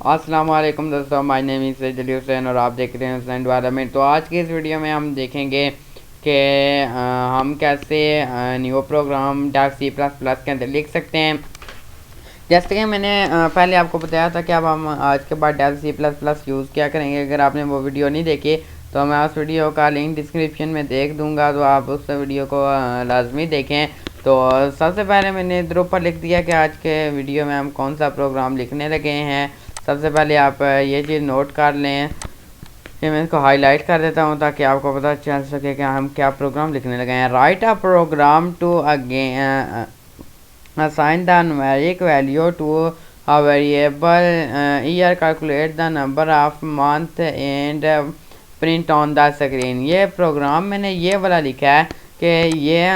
अस्सलाम वालेकुम दोस्तों, माय नेम इज़ जली हुसैन और आप देख रहे हैं हुसैन डेवलपमेंट। तो आज की इस वीडियो में हम देखेंगे कि हम कैसे new program dot C plus plus के अंदर लिख सकते हैं। जैसे कि मैंने पहले आपको बताया था कि अब हम आज के बाद dot C plus plus use क्या करेंगे। अगर आपने वो वीडियो नहीं देखी तो मैं उस वीडियो का लिंक डिस्क्रिप्शन में देख दूँगा, तो आप उस वीडियो को लाजमी देखें। तो सबसे पहले मैंने इधर ऊपर लिख दिया कि आज के वीडियो में हम कौन सा प्रोग्राम लिखने लगे हैं। सबसे पहले आप ये चीज़ नोट कर लें कि मैं इसको हाईलाइट कर देता हूँ ताकि आपको पता चल सके कि हम क्या प्रोग्राम लिखने लगे हैं। Write a program to again assign the numeric value to a variable year, calculate the number of month and print on the screen। ये प्रोग्राम मैंने ये वाला लिखा है कि ये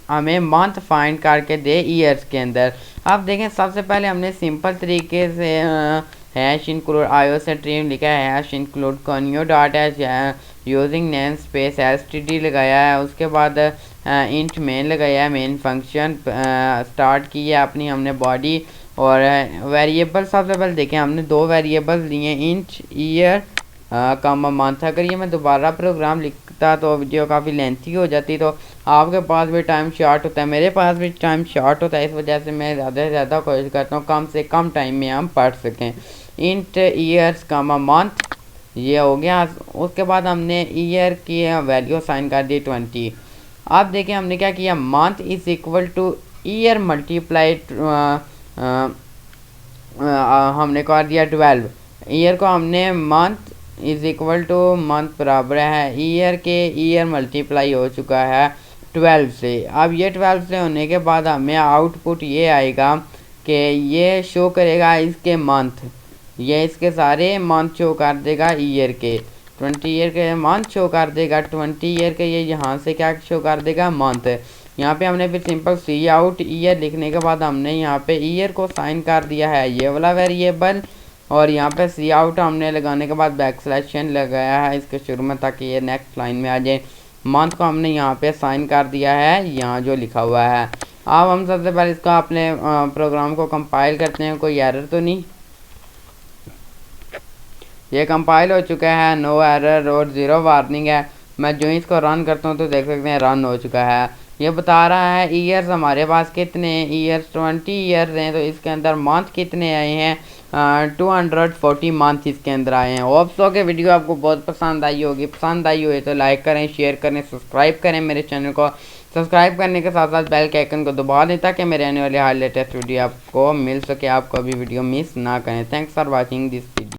हमें मंथ फाइंड करके दे ईयर्स के अंदर। अब देखें, सबसे पहले हमने सिंपल तरीके से हैश इंक्लूड आयो स्ट्रीम लिखा है, hash include conio dot H using namespace STD लगाया है। उसके बाद इंट मेन लगाया है, मेन फंक्शन स्टार्ट की है अपनी हमने बॉडी और वेरिएबल। सबसे पहले देखें, हमने दो वेरिएबल लिए, इंट ईयर कम मंथ। अगर ये मैं दोबारा प्रोग्राम लिखता तो वीडियो काफ़ी लेंथी हो जाती, तो आपके पास भी टाइम शॉर्ट होता है, मेरे पास भी टाइम शॉर्ट होता है। इस वजह से मैं ज़्यादा से ज़्यादा कोशिश करता हूँ कम से कम टाइम में हम पढ़ सकें। इंट ईयर्स कम मंथ ये हो गया। उसके बाद हमने ईयर की वैल्यू साइन कर दी 20। अब देखिए हमने क्या किया, month is equal two year multiplied हमने कर दिया 12। ईयर को हमने month is equal two month बराबर है ईयर के, ईयर मल्टीप्लाई हो चुका है 12 से। अब ये 12 से होने के बाद हमें आउटपुट ये आएगा कि ये शो करेगा इसके मंथ, ये इसके सारे मंथ शो कर देगा ईयर के। 20 ईयर के मंथ शो कर देगा, 20 ईयर के ये यहाँ से क्या शो कर देगा, मंथ। यहाँ पे हमने फिर सिंपल सी आउट ईयर लिखने के बाद हमने यहाँ पे ईयर को साइन कर दिया है ये वाला वेरिएबल, और यहाँ पे सी आउट हमने लगाने के बाद बैकस्लैशन लगाया है इसके शुरू में ताकि ये नेक्स्ट लाइन में आ जाए। मंथ को हमने यहाँ पे साइन कर दिया है यहाँ जो लिखा हुआ है। अब हम सबसे पहले इसका अपने प्रोग्राम को कंपाइल करते हैं, कोई एरर तो नहीं। ये कंपाइल हो चुका है, नो एरर और ज़ीरो वार्निंग है। मैं जो इसको रन करता हूँ तो देख सकते हैं रन हो चुका है। ये बता रहा है ईयर्स हमारे पास कितने ईयर्स 20 ईयर्स हैं, तो इसके अंदर मंथ कितने आए हैं, 240 मंथ इसके अंदर आए हैं। होप सो के वीडियो आपको बहुत पसंद आई होगी। पसंद आई हो तो लाइक करें, शेयर करें, सब्सक्राइब करें मेरे चैनल को। सब्सक्राइब करने के साथ साथ बेल के आइकन को दबा दें ताकि मेरे आने वाले हर लेटेस्ट वीडियो आपको मिल सके, आपको अभी वीडियो मिस ना करें। Thanks for watching this video.